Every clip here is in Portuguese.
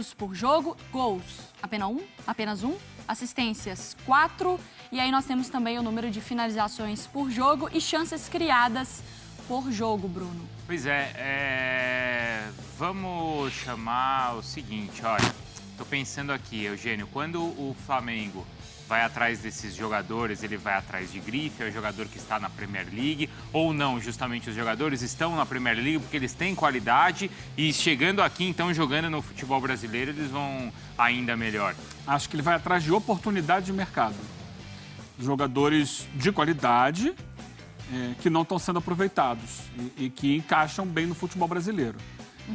lançamentos por jogo, gols, apenas um, assistências 4, e aí nós temos também o número de finalizações por jogo e chances criadas por jogo, Bruno. Pois vamos chamar o seguinte, olha, tô pensando aqui, Eugênio, quando o Flamengo vai atrás desses jogadores, ele vai atrás de grife, é o jogador que está na Premier League, ou não, justamente os jogadores estão na Premier League porque eles têm qualidade e chegando aqui, então, jogando no futebol brasileiro, eles vão ainda melhor. Acho que ele vai atrás de oportunidade de mercado. Jogadores de qualidade que não estão sendo aproveitados e que encaixam bem no futebol brasileiro.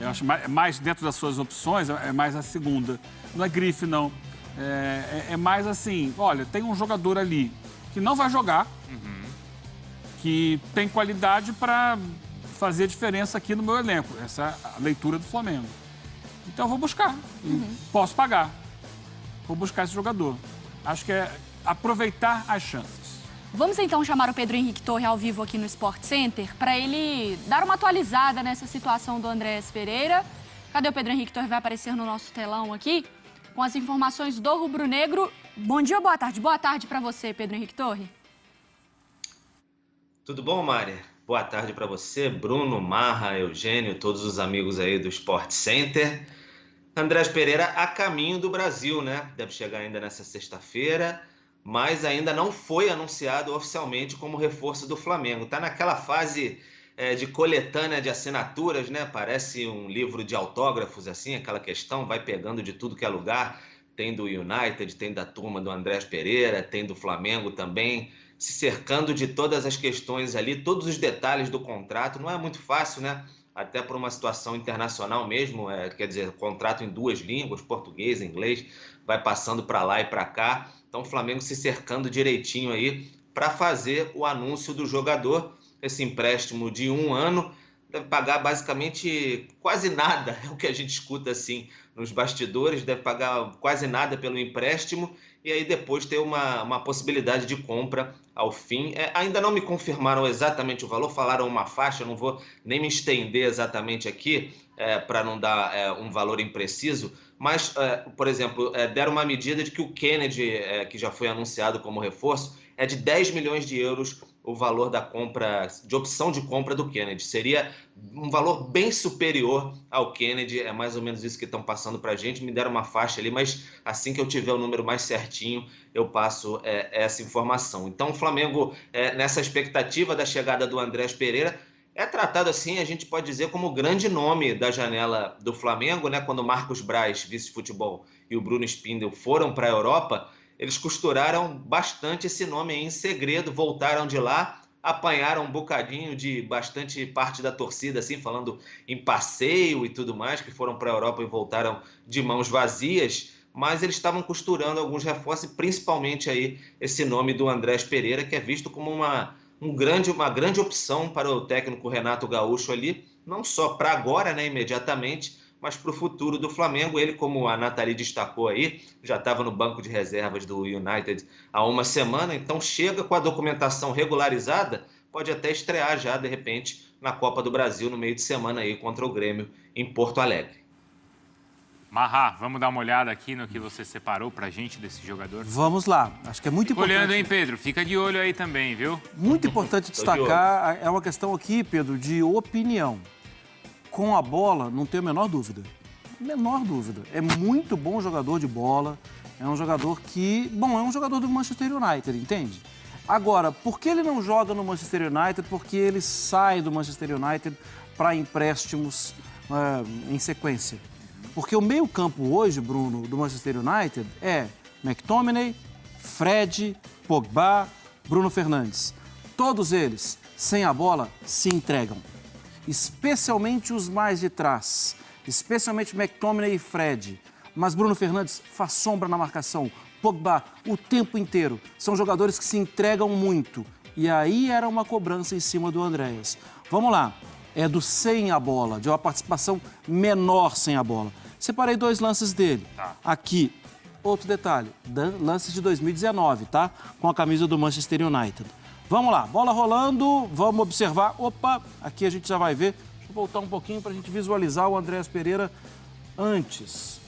Eu acho mais dentro das suas opções, é mais a segunda. Não é grife, não. É mais assim, olha, tem um jogador ali que não vai jogar, que tem qualidade para fazer a diferença aqui no meu elenco. Essa é a leitura do Flamengo. Então eu vou buscar, posso pagar. Vou buscar esse jogador. Acho que é aproveitar as chances. Vamos então chamar o Pedro Henrique Torre ao vivo aqui no Sport Center para ele dar uma atualizada nessa situação do Andréas Pereira. Cadê o Pedro Henrique Torre? Vai aparecer no nosso telão aqui com as informações do Rubro Negro. Bom dia ou boa tarde? Boa tarde para você, Pedro Henrique Torre. Tudo bom, Mari? Boa tarde para você, Bruno, Marra, Eugênio, todos os amigos aí do Sport Center. Andréas Pereira a caminho do Brasil, né? Deve chegar ainda nessa sexta-feira, mas ainda não foi anunciado oficialmente como reforço do Flamengo. Está naquela fase de coletânea de assinaturas, né? Parece um livro de autógrafos, assim, aquela questão, vai pegando de tudo que é lugar. Tem do United, tem da turma do Andréas Pereira, tem do Flamengo também, se cercando de todas as questões ali, todos os detalhes do contrato. Não é muito fácil, né? Até por uma situação internacional mesmo, quer dizer, contrato em 2 línguas, português, inglês, vai passando para lá e para cá. Então o Flamengo se cercando direitinho aí para fazer o anúncio do jogador. Esse empréstimo de 1 ano deve pagar basicamente quase nada, é o que a gente escuta assim nos bastidores, deve pagar quase nada pelo empréstimo e aí depois ter uma possibilidade de compra ao fim. Ainda não me confirmaram exatamente o valor, falaram uma faixa, eu não vou nem me estender exatamente aqui para não dar um valor impreciso, mas, por exemplo, deram uma medida de que o Kennedy, que já foi anunciado como reforço, é de 10 milhões de euros o valor da compra, de opção de compra do Kennedy. Seria um valor bem superior ao Kennedy, é mais ou menos isso que estão passando para a gente. Me deram uma faixa ali, mas assim que eu tiver o número mais certinho, eu passo essa informação. Então o Flamengo, nessa expectativa da chegada do Andréas Pereira, é tratado assim, a gente pode dizer, como o grande nome da janela do Flamengo, né? Quando o Marcos Braz, vice-futebol, e o Bruno Spindel foram para a Europa, eles costuraram bastante esse nome aí em segredo, voltaram de lá, apanharam um bocadinho de bastante parte da torcida, assim, falando em passeio e tudo mais, que foram para a Europa e voltaram de mãos vazias, mas eles estavam costurando alguns reforços, principalmente aí esse nome do Andréas Pereira, que é visto como uma grande opção para o técnico Renato Gaúcho ali, não só para agora, né, imediatamente, mas para o futuro do Flamengo. Ele, como a Nathalie destacou aí, já estava no banco de reservas do United há uma semana, então chega com a documentação regularizada, pode até estrear já, de repente, na Copa do Brasil no meio de semana aí contra o Grêmio em Porto Alegre. Marra, vamos dar uma olhada aqui no que você separou pra gente desse jogador? Vamos lá. Acho que é muito importante. Olhando, hein, Pedro? Fica de olho aí também, viu? Muito importante destacar, é uma questão aqui, Pedro, de opinião. Com a bola, não tenho a menor dúvida. Menor dúvida. É muito bom jogador de bola. É um jogador que... Bom, é um jogador do Manchester United, entende? Agora, por que ele não joga no Manchester United? Porque ele sai do Manchester United para empréstimos em sequência. Porque o meio-campo hoje, Bruno, do Manchester United é McTominay, Fred, Pogba, Bruno Fernandes. Todos eles, sem a bola, se entregam. Especialmente os mais de trás, especialmente McTominay e Fred. Mas Bruno Fernandes faz sombra na marcação. Pogba, o tempo inteiro. São jogadores que se entregam muito. E aí era uma cobrança em cima do Andréas. Vamos lá. É do sem a bola, de uma participação menor sem a bola. Separei 2 lances dele. Aqui, outro detalhe, lances de 2019, tá? Com a camisa do Manchester United. Vamos lá, bola rolando, vamos observar. Opa, aqui a gente já vai ver. Deixa eu voltar um pouquinho para a gente visualizar o Andréas Pereira antes.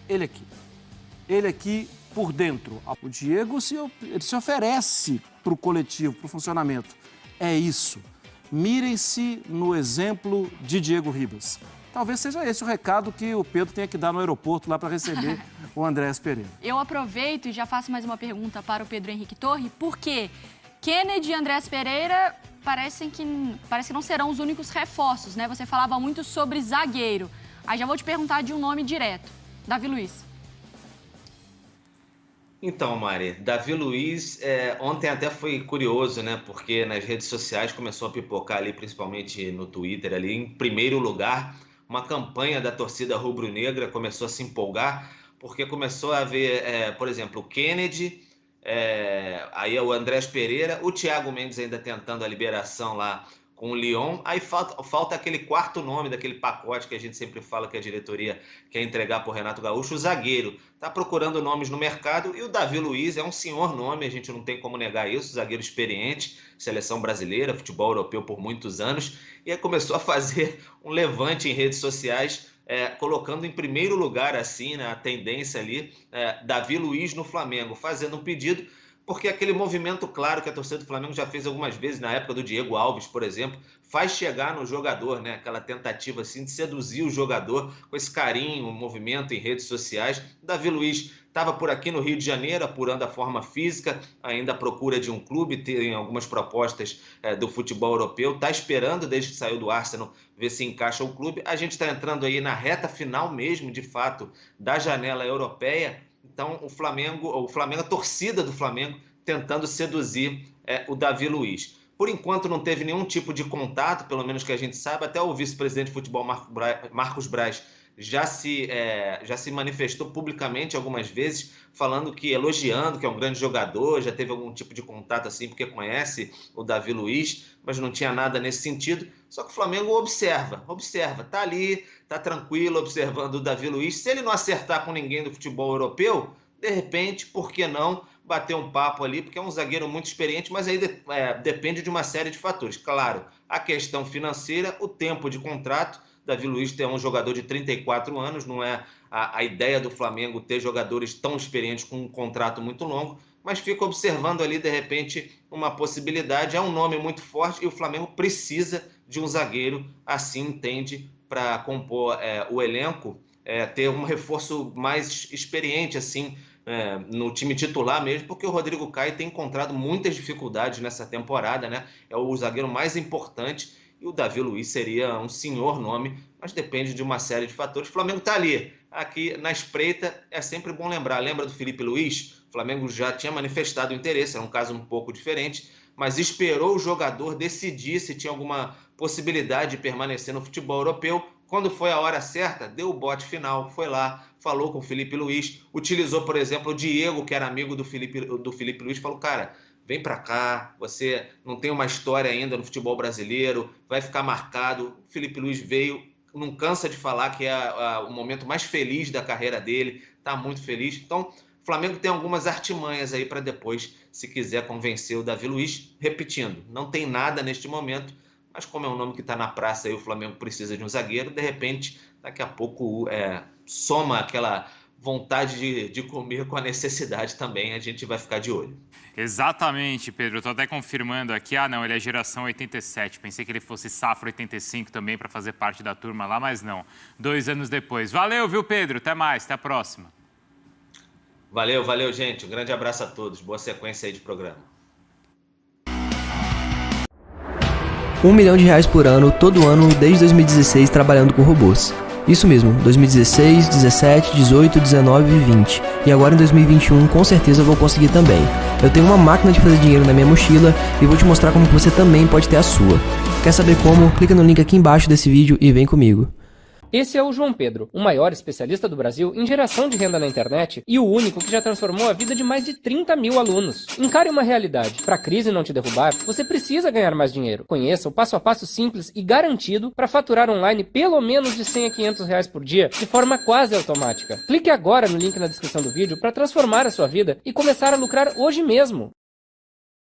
ele aqui. Ele aqui por dentro. O Diego ele se oferece para o coletivo, para o funcionamento. É isso. Mirem-se no exemplo de Diego Ribas. Talvez seja esse o recado que o Pedro tenha que dar no aeroporto lá para receber o Andrés Pereira. Eu aproveito e já faço mais uma pergunta para o Pedro Henrique Torre, porque Kennedy e Andrés Pereira parece que não serão os únicos reforços, né? Você falava muito sobre zagueiro. Aí já vou te perguntar de um nome direto. Davi Luiz. Então, Mari, Davi Luiz, ontem até foi curioso, né? Porque nas redes sociais começou a pipocar ali, principalmente no Twitter, ali em primeiro lugar, uma campanha da torcida rubro-negra começou a se empolgar, porque começou a ver, por exemplo, o Kennedy, aí o Andrés Pereira, o Thiago Mendes ainda tentando a liberação lá com o Lyon. Aí falta aquele quarto nome daquele pacote que a gente sempre fala que a diretoria quer entregar para o Renato Gaúcho, o zagueiro. Está procurando nomes no mercado e o Davi Luiz é um senhor nome, a gente não tem como negar isso, zagueiro experiente, seleção brasileira, futebol europeu por muitos anos, e aí começou a fazer um levante em redes sociais, colocando em primeiro lugar, assim, né, a tendência ali, Davi Luiz no Flamengo, fazendo um pedido, porque aquele movimento claro que a torcida do Flamengo já fez algumas vezes, na época do Diego Alves, por exemplo, faz chegar no jogador, né? Aquela tentativa assim, de seduzir o jogador com esse carinho, movimento em redes sociais. Davi Luiz estava por aqui no Rio de Janeiro, apurando a forma física, ainda à procura de um clube, tem algumas propostas do futebol europeu, está esperando, desde que saiu do Arsenal, ver se encaixa o clube. A gente está entrando aí na reta final mesmo, de fato, da janela europeia. Então, o Flamengo, a torcida do Flamengo, tentando seduzir o Davi Luiz. Por enquanto, não teve nenhum tipo de contato, pelo menos que a gente saiba. Até o vice-presidente de futebol, Marcos Braz, já se manifestou publicamente algumas vezes, elogiando que é um grande jogador, já teve algum tipo de contato assim, porque conhece o Davi Luiz, mas não tinha nada nesse sentido. Só que o Flamengo observa, tá ali, tá tranquilo, observando o Davi Luiz. Se ele não acertar com ninguém do futebol europeu, de repente, por que não bater um papo ali, porque é um zagueiro muito experiente, mas aí depende de uma série de fatores. Claro, a questão financeira, o tempo de contrato. Davi Luiz é um jogador de 34 anos, não é a ideia do Flamengo ter jogadores tão experientes com um contrato muito longo, mas fica observando ali, de repente, uma possibilidade. É um nome muito forte e o Flamengo precisa de um zagueiro, assim entende, para compor o elenco, ter um reforço mais experiente, assim, no time titular mesmo, porque o Rodrigo Caio tem encontrado muitas dificuldades nessa temporada, né? É o zagueiro mais importante. E o Davi Luiz seria um senhor nome, mas depende de uma série de fatores. O Flamengo está ali, aqui na espreita, é sempre bom lembrar. Lembra do Felipe Luiz? O Flamengo já tinha manifestado interesse, é um caso um pouco diferente, mas esperou o jogador decidir se tinha alguma possibilidade de permanecer no futebol europeu. Quando foi a hora certa, deu o bote final, foi lá, falou com o Felipe Luiz, utilizou, por exemplo, o Diego, que era amigo do Felipe Luiz, falou, cara, vem para cá, você não tem uma história ainda no futebol brasileiro, vai ficar marcado. O Felipe Luiz veio, não cansa de falar que é o momento mais feliz da carreira dele, está muito feliz. Então, o Flamengo tem algumas artimanhas aí para depois, se quiser convencer o Davi Luiz. Repetindo, não tem nada neste momento, mas como é um nome que está na praça e o Flamengo precisa de um zagueiro, de repente, daqui a pouco soma aquela vontade de comer com a necessidade também, a gente vai ficar de olho. Exatamente, Pedro. Eu tô até confirmando aqui. Não, ele é geração 87. Pensei que ele fosse safra 85 também para fazer parte da turma lá, mas não. 2 anos depois. Valeu, viu, Pedro? Até mais, até a próxima. Valeu, gente. Um grande abraço a todos. Boa sequência aí de programa. R$1 milhão por ano, todo ano, desde 2016, trabalhando com robôs. Isso mesmo, 2016, 17, 18, 19 e 20. E agora em 2021, com certeza eu vou conseguir também. Eu tenho uma máquina de fazer dinheiro na minha mochila e vou te mostrar como você também pode ter a sua. Quer saber como? Clica no link aqui embaixo desse vídeo e vem comigo. Esse é o João Pedro, o maior especialista do Brasil em geração de renda na internet e o único que já transformou a vida de mais de 30 mil alunos. Encare uma realidade. Para a crise não te derrubar, você precisa ganhar mais dinheiro. Conheça o passo a passo simples e garantido para faturar online pelo menos de R$100 a R$500 por dia, de forma quase automática. Clique agora no link na descrição do vídeo para transformar a sua vida e começar a lucrar hoje mesmo.